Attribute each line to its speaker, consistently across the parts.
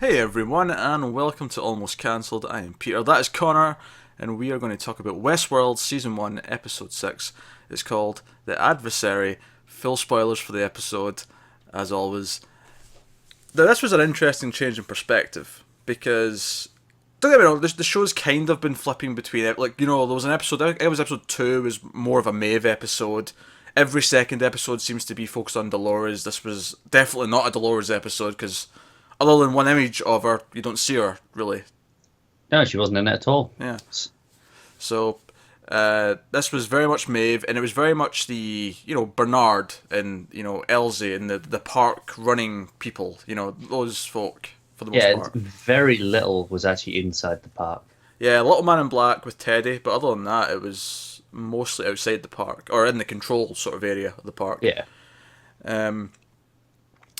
Speaker 1: Hey everyone, and welcome to Almost Cancelled. I am Peter, that is Connor, and we are going to talk about Westworld Season 1, Episode 6. It's called The Adversary. Full spoilers for the episode, as always. Now, this was an interesting change in perspective, because, don't get me wrong, the show's kind of been flipping between it. Like, there was an episode, I think it was episode 2, was more of a Maeve episode. Every second episode seems to be focused on Dolores. This was definitely not a Dolores episode, because other than one image of her, you don't see her, really.
Speaker 2: No, she wasn't in it at all.
Speaker 1: Yeah. So, this was very much Maeve, and it was very much the, Bernard and, Elsie and the park running people, those folk, for the most
Speaker 2: Yeah,
Speaker 1: part.
Speaker 2: very little was actually inside the park.
Speaker 1: Yeah, Little Man in Black with Teddy, but other than that, it was mostly outside the park, or in the control sort of area of the park.
Speaker 2: Yeah,
Speaker 1: Um,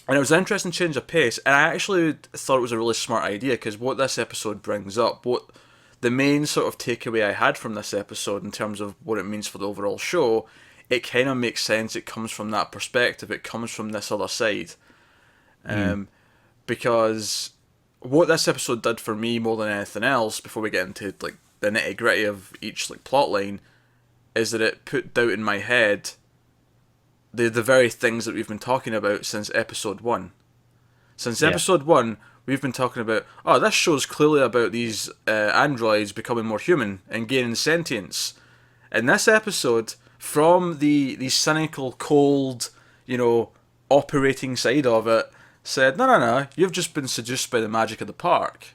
Speaker 1: And it was an interesting change of pace, and I actually thought it was a really smart idea because what this episode brings up, what the main sort of takeaway I had from this episode in terms of what it means for the overall show, it kind of makes sense. It comes from that perspective. It comes from this other side,
Speaker 2: mm.
Speaker 1: um, because what this episode did for me more than anything else, before we get into like the nitty gritty of each like plot line, is that it put doubt in my head the very things that we've been talking about since episode 1. Since
Speaker 2: Yeah,
Speaker 1: episode 1, we've been talking about, oh, this show's clearly about these androids becoming more human and gaining sentience. In this episode, from the cynical, cold, operating side of it, said, no, you've just been seduced by the magic of the park.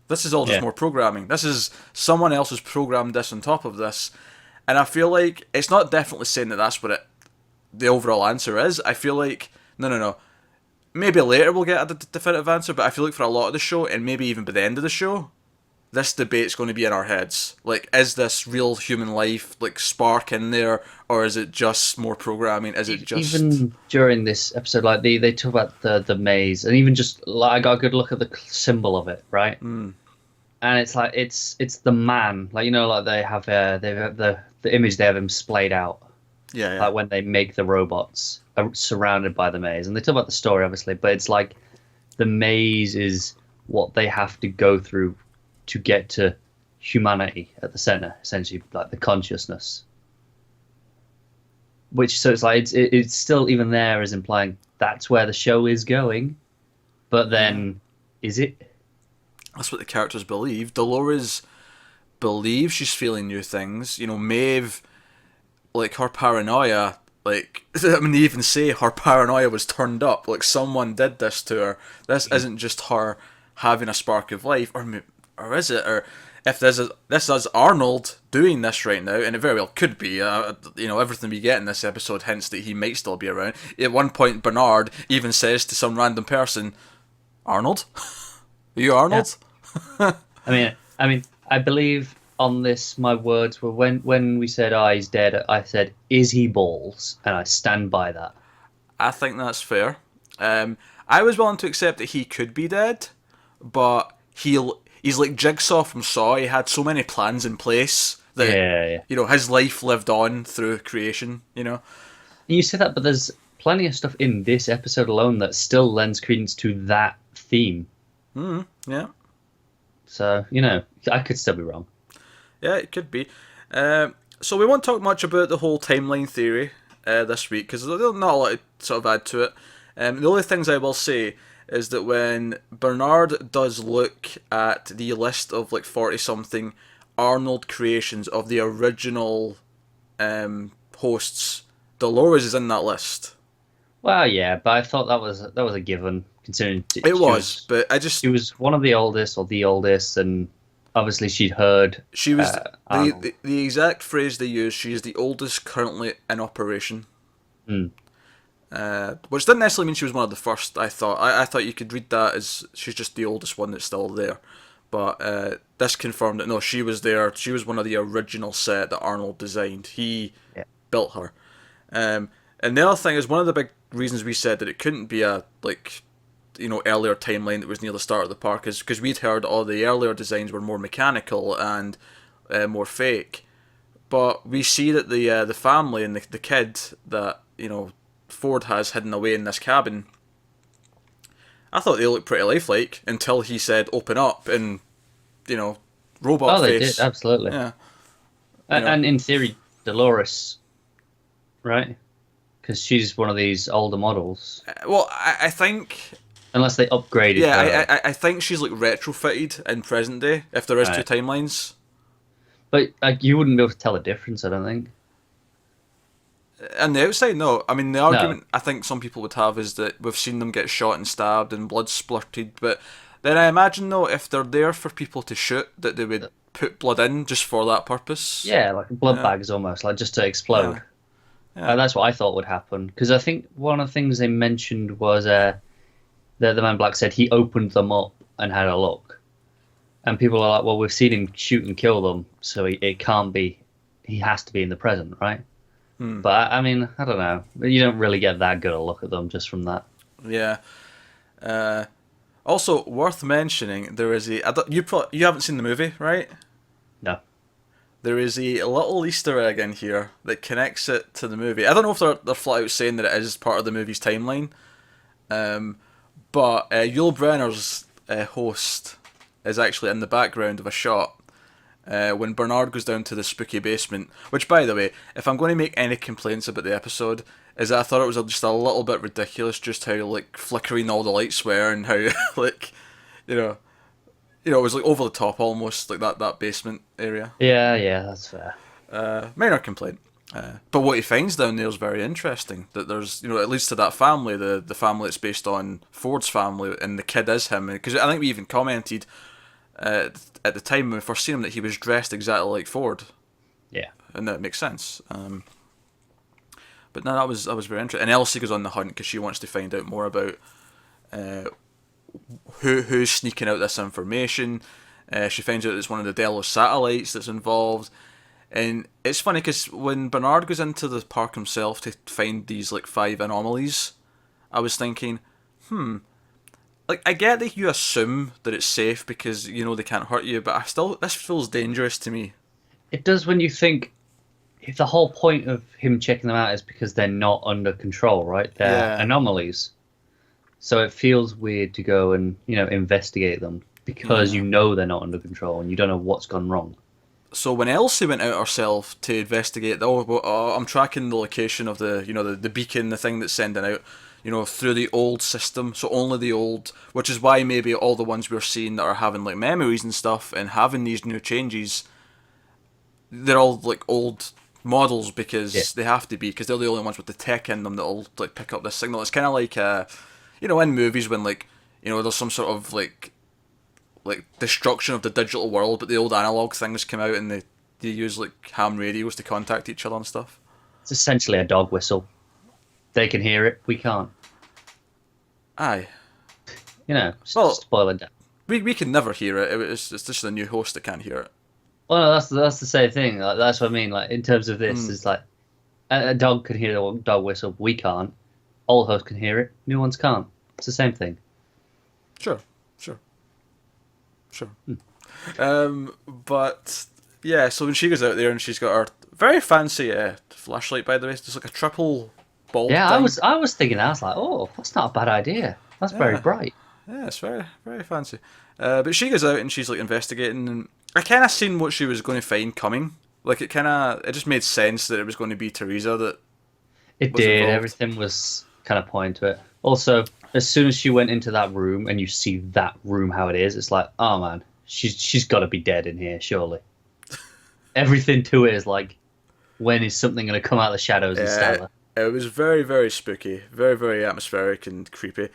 Speaker 1: This is all just
Speaker 2: yeah.
Speaker 1: more programming. This is someone else has programmed this on top of this. And I feel like it's not definitely saying that that's what the overall answer is. I feel like, no. Maybe later we'll get a definitive answer, but I feel like for a lot of the show, and maybe even by the end of the show, this debate's going to be in our heads. Like, is this real human life, like, spark in there, or is it just more programming? Is it just...
Speaker 2: Even during this episode, like they talk about the maze, and even just like I got a good look at the symbol of it, right?
Speaker 1: Mm,
Speaker 2: And it's like it's the man, like like they have the image they have him splayed out,
Speaker 1: yeah.
Speaker 2: like when they make the robots surrounded by the maze, and they talk about the story obviously, but it's like the maze is what they have to go through to get to humanity at the center, essentially, like the consciousness. Which so it's like it's still even there as implying that's where the show is going, but
Speaker 1: Yeah.
Speaker 2: then is it?
Speaker 1: That's what the characters believe. Dolores believes she's feeling new things. Maeve, like, her paranoia, like, I mean, they even say her paranoia was turned up. Like, someone did this to her. This isn't just her having a spark of life, or is it? Or if this is Arnold doing this right now, and it very well could be. Everything we get in this episode hints that he might still be around. At one point, Bernard even says to some random person, "Arnold, are you
Speaker 2: Yeah.
Speaker 1: Arnold?"
Speaker 2: I believe on this my words were when we said, "Oh, he's dead." I said, "Is he balls?" And I stand by that.
Speaker 1: I think that's fair. I was willing to accept that he could be dead, but he's like Jigsaw from Saw. He had so many plans in place that
Speaker 2: Yeah, yeah.
Speaker 1: his life lived on through creation.
Speaker 2: You say that, but there's plenty of stuff in this episode alone that still lends credence to that theme.
Speaker 1: Yeah,
Speaker 2: So I could still be wrong.
Speaker 1: yeah, it could be. So we won't talk much about the whole timeline theory this week because there's not a lot to sort of add to it. The only things I will say is that when Bernard does look at the list of like 40 something Arnold creations of the original hosts, Dolores is in that list.
Speaker 2: Well, yeah, but I thought that was a given considering
Speaker 1: It was, but I just
Speaker 2: she was one of the oldest or the oldest, and obviously she'd heard
Speaker 1: she was
Speaker 2: Arnold.
Speaker 1: the exact phrase they used. She is the oldest currently in operation.
Speaker 2: Hmm.
Speaker 1: Which didn't necessarily mean she was one of the first. I thought you could read that as she's just the oldest one that's still there, but this confirmed that no, she was there. She was one of the original set that Arnold designed. He
Speaker 2: Yeah.
Speaker 1: built her. And the other thing is one of the big reasons we said that it couldn't be a earlier timeline that was near the start of the park is because we'd heard all the earlier designs were more mechanical and more fake. But we see that the family and the kid that Ford has hidden away in this cabin, I thought they looked pretty lifelike until he said "open up" and robot
Speaker 2: Oh, they
Speaker 1: face.
Speaker 2: did, absolutely.
Speaker 1: Yeah,
Speaker 2: And in theory, Dolores, right? Because she's one of these older models.
Speaker 1: Well, I think.
Speaker 2: Unless they upgraded her.
Speaker 1: I think she's like retrofitted in present day. If there is two timelines.
Speaker 2: But you wouldn't be able to tell the difference, I don't think.
Speaker 1: On the outside, no. I mean, the argument I think some people would have is that we've seen them get shot and stabbed and blood splurted, but then I imagine, though, if they're there for people to shoot, that they would put blood in just for that purpose.
Speaker 2: Yeah, like blood bags almost, like just to explode.
Speaker 1: Yeah.
Speaker 2: That's what I thought would happen. Because I think one of the things they mentioned was the Man in Black said he opened them up and had a look. And people are like, well, we've seen him shoot and kill them, so it can't be, he has to be in the present, right? But, I mean, I don't know. You don't really get that good a look at them just from that.
Speaker 1: Yeah. Also, worth mentioning, there is you haven't seen the movie, right?
Speaker 2: No.
Speaker 1: There is a little Easter egg in here that connects it to the movie. I don't know if they're flat out saying that it is part of the movie's timeline, but Yul Brynner's host is actually in the background of a shot when Bernard goes down to the spooky basement. Which, by the way, if I'm going to make any complaints about the episode, is that I thought it was just a little bit ridiculous just how like flickering all the lights were and how like it was like over the top almost, like that basement area.
Speaker 2: Yeah, that's fair.
Speaker 1: Minor complaint. But what he finds down there is very interesting. That there's, it leads to that family, the family that's based on Ford's family, and the kid is him. Because I think we even commented at the time when we first seen him that he was dressed exactly like Ford.
Speaker 2: Yeah.
Speaker 1: And that makes sense. But no, that was very interesting. And Elsie goes on the hunt because she wants to find out more about who's sneaking out this information. She finds out it's one of the Delos satellites that's involved. And it's funny because when Bernard goes into the park himself to find these like 5 anomalies, I was thinking, like, I get that you assume that it's safe because they can't hurt you, but this feels dangerous to me.
Speaker 2: It does when you think, if the whole point of him checking them out is because they're not under control, right? They're anomalies. So it feels weird to go and investigate them because they're not under control and you don't know what's gone wrong.
Speaker 1: So when Elsie went out herself to investigate, I'm tracking the location of the beacon, the thing that's sending out, through the old system. So only the old, which is why maybe all the ones we're seeing that are having like memories and stuff and having these new changes, they're all like old models because they have to be, because they're the only ones with the tech in them that'll like pick up this signal. It's kind of like in movies when like there's some sort of like destruction of the digital world, but the old analog things come out and they use like ham radios to contact each other and stuff.
Speaker 2: It's essentially a dog whistle. They can hear it, we can't.
Speaker 1: Aye.
Speaker 2: Just spoil it down.
Speaker 1: We can never hear it. It's just the new host that can't hear it.
Speaker 2: Well, no, that's the same thing. Like, that's what I mean. Like in terms of this, it's like a dog can hear the dog whistle, we can't. Old hosts can hear it, new ones can't. It's the same thing.
Speaker 1: Sure. But yeah, so when she goes out there and she's got her very fancy flashlight, by the way, it's just like a triple bulb.
Speaker 2: Yeah,
Speaker 1: thing.
Speaker 2: I was thinking, I was like, oh, that's not a bad idea. That's very bright.
Speaker 1: Yeah, it's very, very fancy. But she goes out and she's like investigating, and I kind of seen what she was going to find coming. Like it just made sense that it was going to be Theresa that.
Speaker 2: It
Speaker 1: was
Speaker 2: did.
Speaker 1: involved.
Speaker 2: Everything was kind of pointing to it. Also, as soon as she went into that room and you see that room how it is, it's like, oh man, she's got to be dead in here, surely. Everything to it is like, when is something going to come out of the shadows and stab her?
Speaker 1: It was very, very spooky, very, very atmospheric and creepy.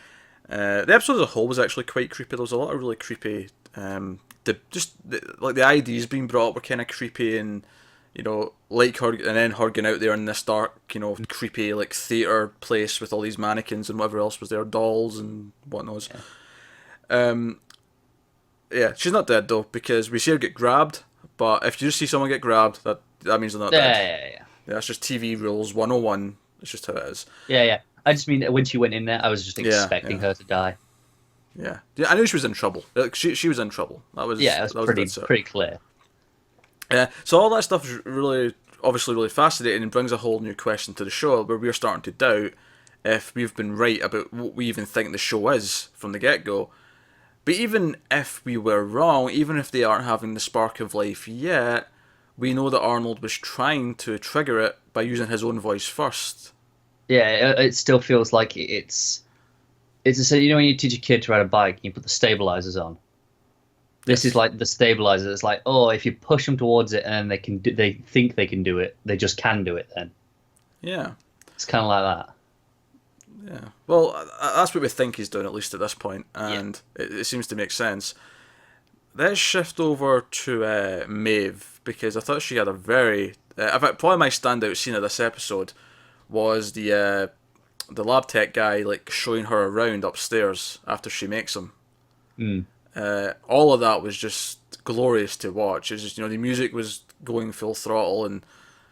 Speaker 1: The episode as a whole was actually quite creepy. There was a lot of really creepy. The IDs being brought up were kind of creepy, and like her, and then her going out there in this dark, creepy like theater place with all these mannequins and whatever else was there, dolls and whatnot. Yeah, she's not dead though, because we see her get grabbed. But if you just see someone get grabbed, that means they're not dead. Yeah, that's just TV rules 101. It's just how it is.
Speaker 2: Yeah. I just mean that when she went in there, I was just expecting her to die.
Speaker 1: Yeah, I knew she was in trouble. Like, she was in trouble. That was
Speaker 2: pretty clear.
Speaker 1: Yeah, so all that stuff is obviously really fascinating and brings a whole new question to the show where we're starting to doubt, if we've been right about what we even think the show is from the get-go. But even if we were wrong, even if they aren't having the spark of life yet, we know that Arnold was trying to trigger it by using his own voice first.
Speaker 2: Yeah, it still feels like it's when you teach a kid to ride a bike, you put the stabilizers on. This is like the stabilizer. It's like, oh, if you push them towards it and they think they can do it, they just can do it then.
Speaker 1: Yeah.
Speaker 2: It's kind of like that.
Speaker 1: Yeah. Well, that's what we think he's doing, at least at this point, and it seems to make sense. Let's shift over to Maeve, because I thought she had a very... in fact, probably my standout scene of this episode was the lab tech guy like showing her around upstairs after she makes him. All of that was just glorious to watch. It was just, the music was going full throttle and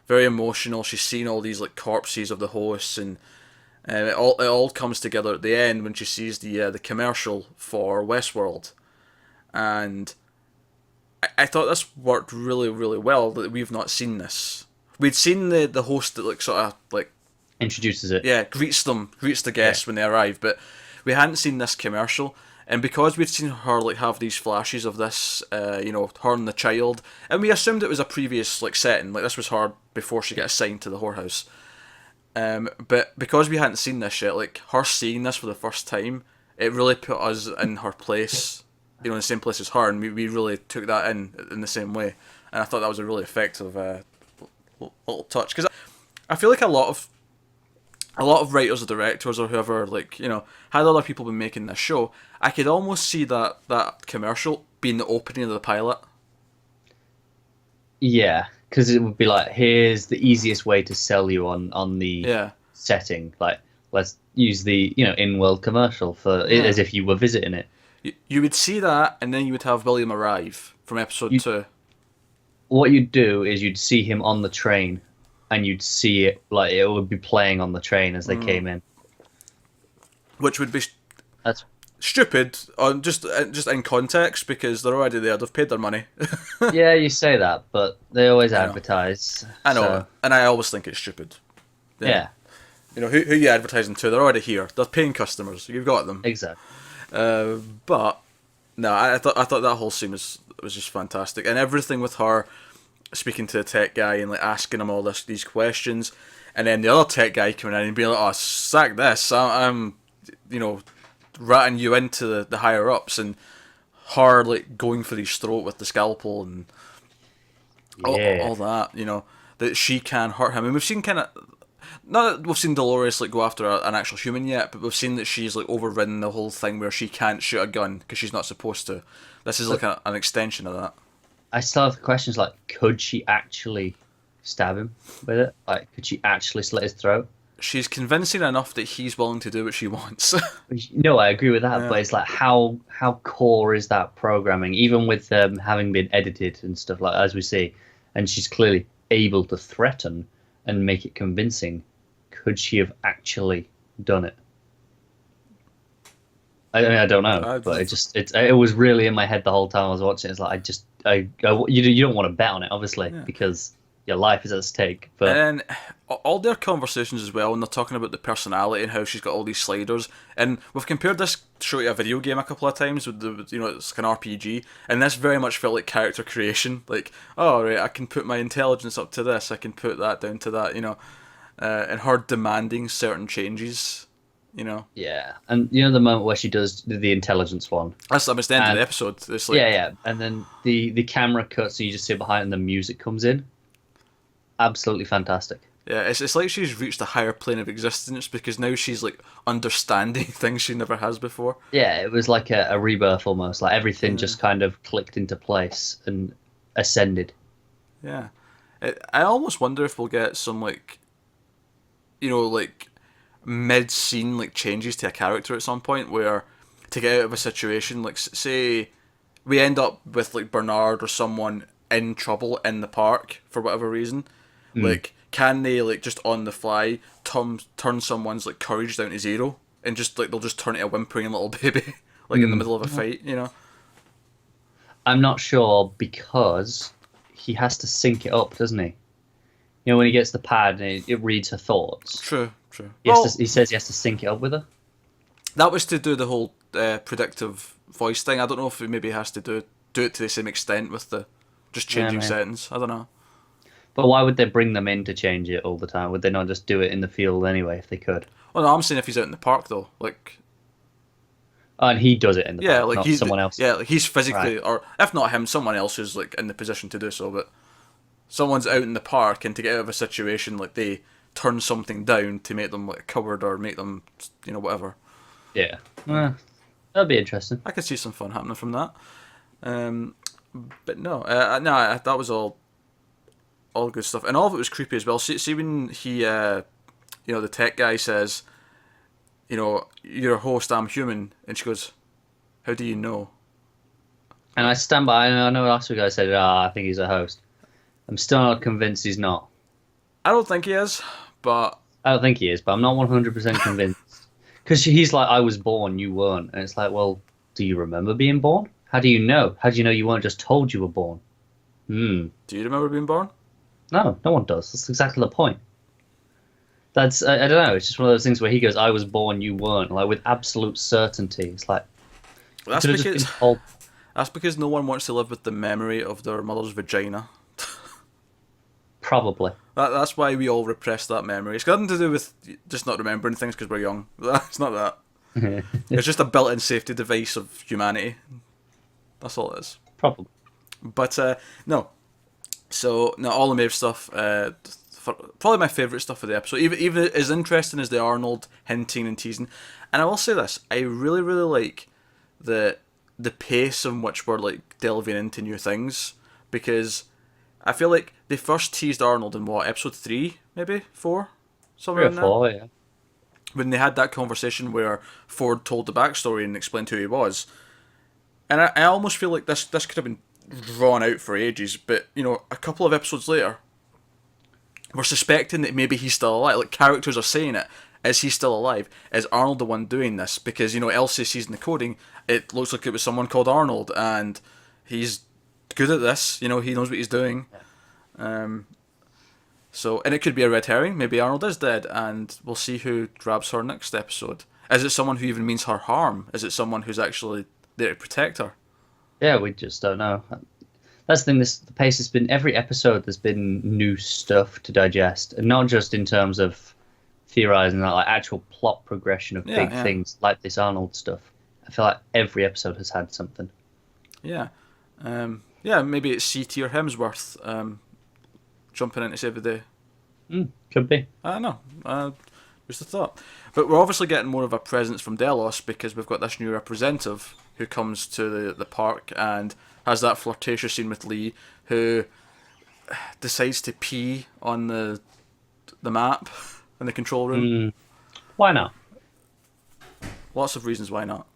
Speaker 1: very emotional. She's seeing all these like corpses of the hosts, and it all comes together at the end when she sees the commercial for Westworld, and I thought this worked really, really well. That we've not seen this. We'd seen the host that like sort of like
Speaker 2: introduces it.
Speaker 1: Yeah, greets the guests when they arrive, but we hadn't seen this commercial. And because we'd seen her like have these flashes of this, her and the child, and we assumed it was a previous like setting, like this was her before she got assigned to the whorehouse. But because we hadn't seen this yet, like her seeing this for the first time, it really put us in her place, in the same place as her, and we really took that in the same way. And I thought that was a really effective little touch, because I feel like a lot of writers or directors or whoever, had other people been making this show, I could almost see that commercial being the opening of the pilot.
Speaker 2: Yeah, because it would be like, here's the easiest way to sell you on the setting. Like, let's use the in-world commercial for as if you were visiting it.
Speaker 1: You would see that, and then you would have William arrive from episode 2.
Speaker 2: What you'd do is you'd see him on the train, and you'd see it, like, it would be playing on the train as they came in. Which
Speaker 1: would be stupid, just in context, because they're already there, they've paid their money.
Speaker 2: Yeah, you say that, but they always advertise.
Speaker 1: I know, and I always think it's stupid.
Speaker 2: Yeah.
Speaker 1: Who are you advertising to? They're already here. They're paying customers. You've got them.
Speaker 2: Exactly.
Speaker 1: But no, I thought that whole scene was just fantastic, and everything with her speaking to the tech guy and like asking him all these questions, and then the other tech guy coming in and being like, "Oh, sack this! I'm ratting you into the higher ups," and her like going for his throat with the scalpel and all that. That she can hurt him, and we've seen not that we've seen Dolores like go after an actual human yet, but we've seen that she's like overridden the whole thing where she can't shoot a gun because she's not supposed to. This is like an extension of that.
Speaker 2: I still have questions like, could she actually stab him with it? Like, could she actually slit his throat?
Speaker 1: She's convincing enough that he's willing to do what she wants.
Speaker 2: No, I agree with that, but it's like, how core is that programming? Even with having been edited and stuff like as we see, and she's clearly able to threaten and make it convincing. Could she have actually done it? I mean, I don't know, but it was really in my head the whole time I was watching. It's like you don't want to bet on it, obviously, because your life is at stake. But
Speaker 1: and all their conversations as well, when they're talking about the personality and how she's got all these sliders, and we've compared this show to a video game a couple of times with it's like an RPG, and this very much felt like character creation. Like, oh right, I can put my intelligence up to this, I can put that down to that, and her demanding certain changes.
Speaker 2: Yeah, and the moment where she does the intelligence one.
Speaker 1: That's the end of the episode. It's like,
Speaker 2: and then the camera cuts and you just see behind and the music comes in. Absolutely fantastic.
Speaker 1: Yeah, it's like she's reached a higher plane of existence because now she's like understanding things she never has before.
Speaker 2: Yeah, it was like a rebirth almost. Like everything just kind of clicked into place and ascended.
Speaker 1: Yeah, I almost wonder if we'll get some mid-scene changes to a character at some point, where to get out of a situation, say we end up with Bernard or someone in trouble in the park for whatever reason, can they just on the fly turn someone's courage down to zero and just they'll just turn it a whimpering little baby in the middle of a fight,
Speaker 2: I'm not sure, because he has to sync it up, doesn't he? When he gets the pad and it reads her thoughts.
Speaker 1: True. True.
Speaker 2: He, has
Speaker 1: Well,
Speaker 2: to, he says he has to sync it up with her.
Speaker 1: that was to do the whole predictive voice thing. I don't know if it maybe has to do it to the same extent with the just
Speaker 2: Yeah,
Speaker 1: changing
Speaker 2: maybe.
Speaker 1: settings. I don't know.
Speaker 2: But why would they bring them in to change it all the time? Would they not just do it in the field anyway if they could?
Speaker 1: Well, no, I'm saying if he's out in the park though, like
Speaker 2: Oh, and he does it in the
Speaker 1: yeah,
Speaker 2: park,
Speaker 1: like
Speaker 2: not someone else.
Speaker 1: like he's physically,
Speaker 2: Right.
Speaker 1: or if not him, someone else who's like in the position to do so. But someone's out in the park, and to get out of a situation, like they turn something down to make them like a coward or make them, whatever.
Speaker 2: Yeah. That'd be interesting.
Speaker 1: I could see some fun happening from that. Um, but no, that was all good stuff, and all of it was creepy as well. See when he, the tech guy says, you're a host, I'm human, and she goes, how do you know?
Speaker 2: And I stand by. I know last week I said, I think he's a host. I'm still not convinced he's not.
Speaker 1: I don't think he is, but
Speaker 2: I don't think he is, but I'm not 100% convinced. Because he's like, I was born, you weren't. And it's like, well, do you remember being born? How do you know? How do you know you weren't just told you were born?
Speaker 1: do you remember being born?
Speaker 2: No, no one does. That's exactly the point. That's, I don't know, it's just one of those things where he goes, I was born, you weren't. Like, with absolute certainty. It's like,
Speaker 1: That's
Speaker 2: could have just
Speaker 1: because
Speaker 2: been told.
Speaker 1: that's because no one wants to live with the memory of their mother's vagina.
Speaker 2: Probably.
Speaker 1: That's why we all repress that memory. It's got nothing to do with just not remembering things because we're young. It's not that. It's just a built-in safety device of humanity. That's all it is.
Speaker 2: Probably.
Speaker 1: But no. So now all the Maeve stuff. Probably my favourite stuff of the episode. Even as interesting as the Arnold hinting and teasing. And I will say this: I really, really like the pace in which we're like delving into new things, because I feel like they first teased Arnold in what, episode 3, maybe 4, somewhere
Speaker 2: 3 or
Speaker 1: in there,
Speaker 2: 4, yeah.
Speaker 1: when they had that conversation where Ford told the backstory and explained who he was. And I almost feel like this could have been drawn out for ages, but a couple of episodes later, we're suspecting that maybe he's still alive. Like, characters are saying it. Is he still alive? Is Arnold the one doing this? Because, Elsie sees in the coding, it looks like it was someone called Arnold, and he's good at this. He knows what he's doing. So, and it could be a red herring. Maybe Arnold is dead, and we'll see who grabs her next episode. Is it someone who even means her harm? Is it someone who's actually there to protect her?
Speaker 2: Yeah, we just don't know. That's the thing. The pace has been, every episode there's been new stuff to digest, and not just in terms of theorizing that, like actual plot progression of big things like this Arnold stuff. I feel like every episode has had something.
Speaker 1: Yeah, maybe it's C.T. or Hemsworth jumping in to save the day.
Speaker 2: Could be.
Speaker 1: I don't know. Just a thought. But we're obviously getting more of a presence from Delos because we've got this new representative who comes to the park and has that flirtatious scene with Lee, who decides to pee on the map in the control room.
Speaker 2: Why not?
Speaker 1: Lots of reasons why not.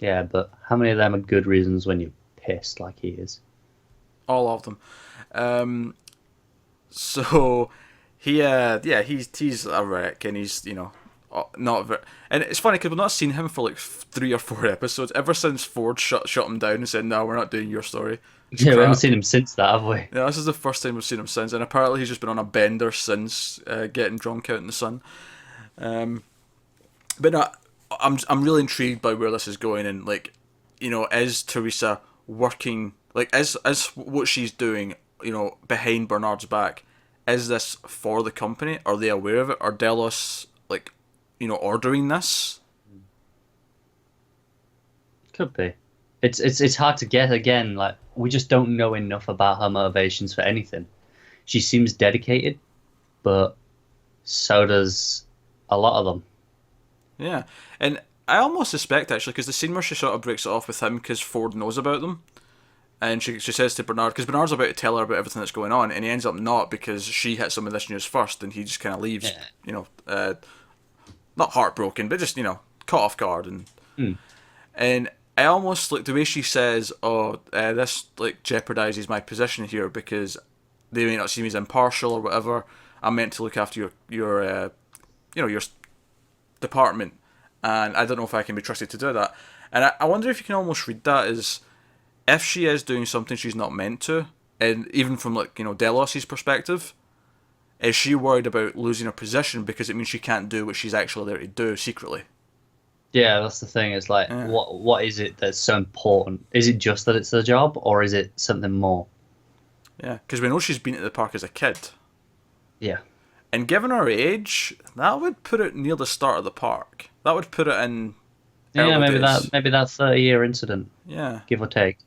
Speaker 2: Yeah, but how many of them are good reasons when you're pissed like he is?
Speaker 1: All of them. So he's a wreck, and he's not very. And it's funny because we've not seen him for like 3 or 4 episodes ever since Ford shut him down and said, "No, we're not doing your story."
Speaker 2: Yeah, we haven't seen him since that, have we?
Speaker 1: Yeah, this is the first time we've seen him since, and apparently he's just been on a bender since getting drunk out in the sun. But no, I'm really intrigued by where this is going, and is Theresa working, is what she's doing, behind Bernard's back? Is this for the company? Are they aware of it? Are Delos ordering this?
Speaker 2: Could be. It's hard to get again. Like, we just don't know enough about her motivations for anything. She seems dedicated, but so does a lot of them.
Speaker 1: Yeah, and I almost suspect actually, because the scene where she sort of breaks it off with him because Ford knows about them, and she says to Bernard, because Bernard's about to tell her about everything that's going on, and he ends up not, because she hits some of this news first, and he just kind of leaves, not heartbroken, but just caught off guard, and I almost like the way she says, this jeopardizes my position here because they may not see me as impartial or whatever. I'm meant to look after your department, and I don't know if I can be trusted to do that. And I wonder if you can almost read that as if she is doing something she's not meant to, and even from Delos's perspective, is she worried about losing her position because it means she can't do what she's actually there to do secretly?
Speaker 2: Yeah, that's the thing. It's like,
Speaker 1: Yeah.
Speaker 2: what is it that's so important? Is it just that it's a job, or is it something more?
Speaker 1: Yeah, because we know she's been at the park as a kid.
Speaker 2: Yeah.
Speaker 1: And given her age, that would put it near the start of the park. That would put it in
Speaker 2: Yeah,
Speaker 1: early days.
Speaker 2: maybe that 30-year incident,
Speaker 1: Yeah,
Speaker 2: give or take.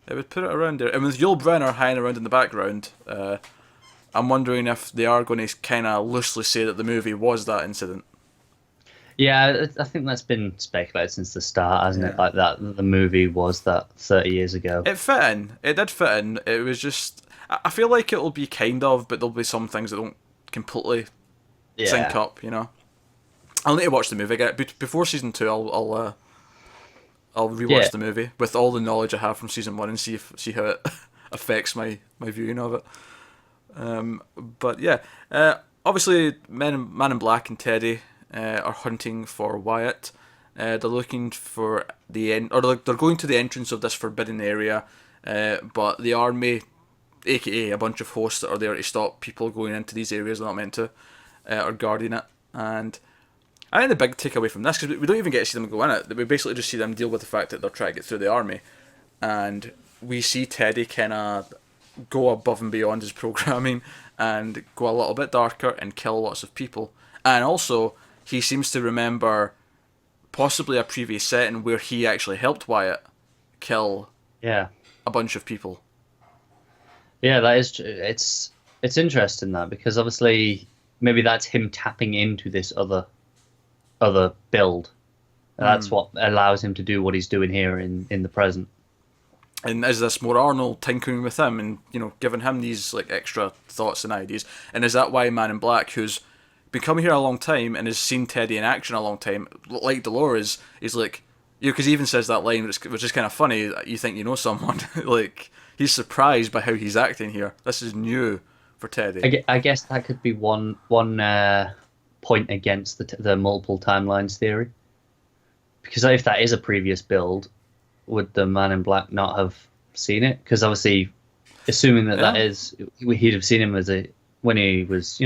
Speaker 1: it would put it around there. And with Yul Brynner hanging around in the background, I'm wondering if they are going to kind of loosely say that the movie was that incident.
Speaker 2: Yeah, I think that's been speculated since the start, hasn't it?
Speaker 1: Yeah.
Speaker 2: Like that the movie was that 30 years ago.
Speaker 1: It fit in. It did fit in. It was just... I feel like it'll be kind of, but there'll be some things that don't completely sync
Speaker 2: Yeah.
Speaker 1: up, I'll need to watch the movie again. Before season 2, I'll rewatch
Speaker 2: Yeah.
Speaker 1: the movie with all the knowledge I have from season 1 and see how it affects my viewing of it. But yeah, obviously, Man in Black and Teddy are hunting for Wyatt. They're looking for they're going to the entrance of this forbidden area, but the army, aka a bunch of hosts that are there to stop people going into these areas they're not meant to, are guarding it. And I think the big takeaway from this, because we don't even get to see them go in it, we basically just see them deal with the fact that they're trying to get through the army, and we see Teddy kind of go above and beyond his programming and go a little bit darker and kill lots of people. And also, he seems to remember possibly a previous setting where he actually helped Wyatt kill
Speaker 2: Yeah.
Speaker 1: a bunch of people.
Speaker 2: Yeah, that is it's interesting that, because obviously maybe that's him tapping into this other build. And that's what allows him to do what he's doing here in the present.
Speaker 1: And is this more Arnold tinkering with him and, giving him these like extra thoughts and ideas? And is that why Man in Black, who's been coming here a long time and has seen Teddy in action a long time, like Dolores, is like, because he even says that line, which is kind of funny, you think you know someone. Like, he's surprised by how he's acting here. This is new for Teddy.
Speaker 2: I guess that could be one point against the multiple timelines theory. Because if that is a previous build, would the Man in Black not have seen it? Because obviously, assuming that is, he'd have seen him when he was,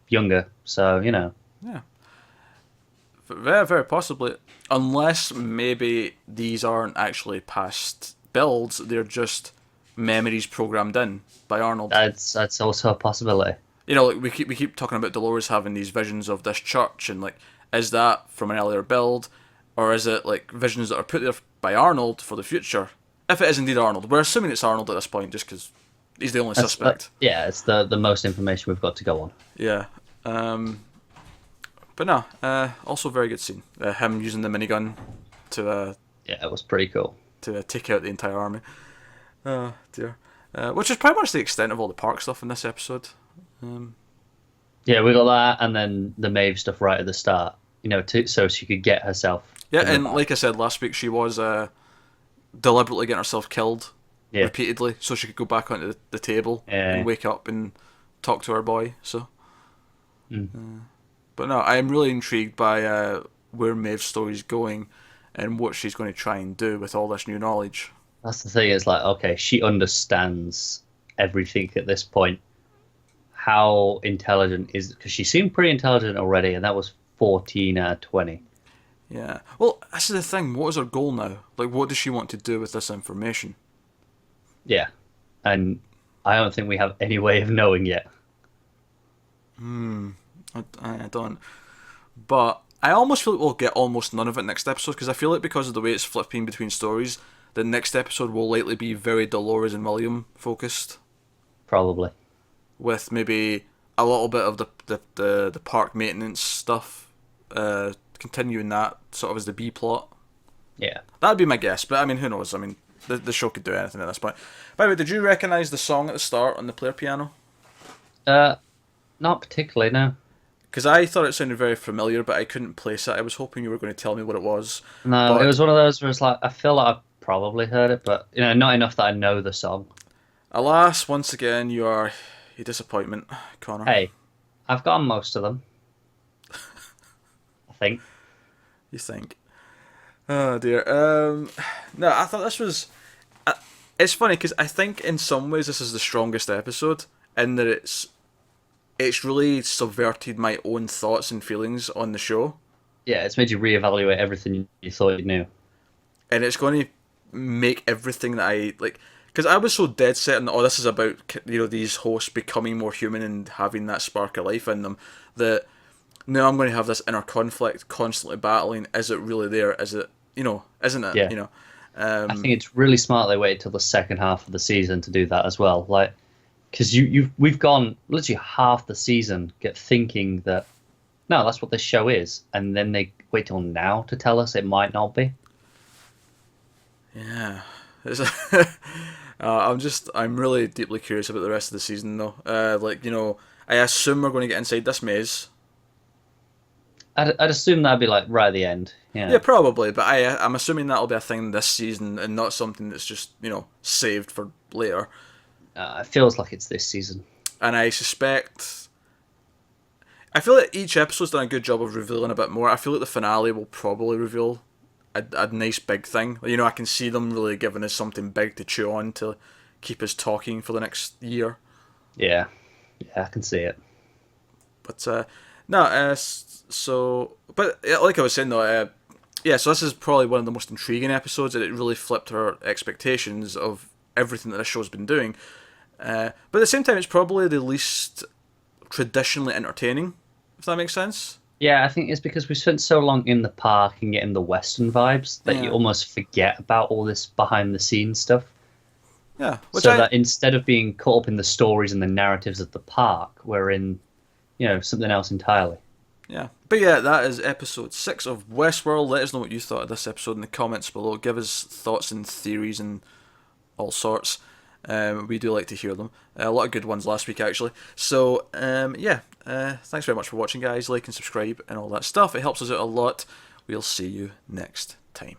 Speaker 2: younger. So,
Speaker 1: Yeah. Very, very possibly. Unless maybe these aren't actually past builds, they're just memories programmed in by Arnold.
Speaker 2: that's also a possibility.
Speaker 1: Like we keep talking about Dolores having these visions of this church, and like, is that from an earlier build, or is it like visions that are put there by Arnold for the future? If it is indeed Arnold, we're assuming it's Arnold at this point, just because he's the only suspect.
Speaker 2: It's the most information we've got to go on.
Speaker 1: Yeah. But no, also very good scene. Him using the minigun to
Speaker 2: Yeah, it was pretty cool.
Speaker 1: to take out the entire army. Oh dear. Which is pretty much the extent of all the park stuff in this episode.
Speaker 2: Yeah, we got that, and then the Maeve stuff right at the start. So she could get herself.
Speaker 1: Yeah, and like I said last week, she was deliberately getting herself killed repeatedly so she could go back onto the table and wake up and talk to her boy. So, but no, I am really intrigued by where Maeve's story is going and what she's going to try and do with all this new knowledge.
Speaker 2: That's the thing. It's like, okay, she understands everything at this point. How intelligent is? Because she seemed pretty intelligent already, and that was 14 out of 20.
Speaker 1: Yeah. Well, this is the thing. What is her goal now? Like, what does she want to do with this information?
Speaker 2: Yeah, and I don't think we have any way of knowing yet.
Speaker 1: I don't. But I almost feel like we'll get almost none of it next episode, because I feel like because of the way it's flipping between stories, the next episode will likely be very Dolores and William focused,
Speaker 2: Probably.
Speaker 1: with maybe a little bit of the park maintenance stuff, continuing that sort of as the B plot.
Speaker 2: Yeah.
Speaker 1: That'd be my guess, but I mean, who knows? I mean, the show could do anything at this point. By the way, did you recognise the song at the start on the player piano?
Speaker 2: Not particularly, no.
Speaker 1: Because I thought it sounded very familiar, but I couldn't place it. I was hoping you were going to tell me what it was.
Speaker 2: No,
Speaker 1: but
Speaker 2: it was one of those where it's like, I feel like I've probably heard it, but not enough that I know the song.
Speaker 1: Alas, once again, you are a disappointment, Connor.
Speaker 2: Hey, I've gotten most of them. I think.
Speaker 1: You think? Oh dear. No, I thought this was. It's funny because I think in some ways this is the strongest episode in that it's it's really subverted my own thoughts and feelings on the show,
Speaker 2: Yeah, it's made you reevaluate everything you thought you knew.
Speaker 1: and it's going to make everything that I like. Because I was so dead set on, oh, this is about these hosts becoming more human and having that spark of life in them, that now I'm going to have this inner conflict, constantly battling. Is it really there? Is it, isn't it?
Speaker 2: Yeah. I think it's really smart they waited till the second half of the season to do that as well. Like, because we've gone literally half the season thinking that no, that's what this show is, and then they wait till now to tell us it might not be.
Speaker 1: Yeah. I'm really deeply curious about the rest of the season, though. I assume we're going to get inside this maze.
Speaker 2: I'd assume that'd be like right at the end. Yeah.
Speaker 1: Yeah, probably, but I'm assuming that'll be a thing this season and not something that's just saved for later.
Speaker 2: It feels like it's this season.
Speaker 1: And I feel like each episode's done a good job of revealing a bit more. I feel like the finale will probably reveal a nice big thing. I can see them really giving us something big to chew on to keep us talking for the next year.
Speaker 2: Yeah, I can see it.
Speaker 1: But no, but like I was saying though, so this is probably one of the most intriguing episodes, and it really flipped our expectations of everything that this show's been doing. But at the same time, it's probably the least traditionally entertaining, if that makes sense.
Speaker 2: Yeah, I think it's because we spent so long in the park and getting the Western vibes that you almost forget about all this behind the scenes stuff.
Speaker 1: Yeah,
Speaker 2: that instead of being caught up in the stories and the narratives of the park, we're in, something else entirely.
Speaker 1: Yeah, but yeah, that is episode 6 of Westworld. Let us know what you thought of this episode in the comments below. Give us thoughts and theories and all sorts. We do like to hear them. A lot of good ones last week, actually. So, thanks very much for watching, guys. Like and subscribe and all that stuff. It helps us out a lot. We'll see you next time.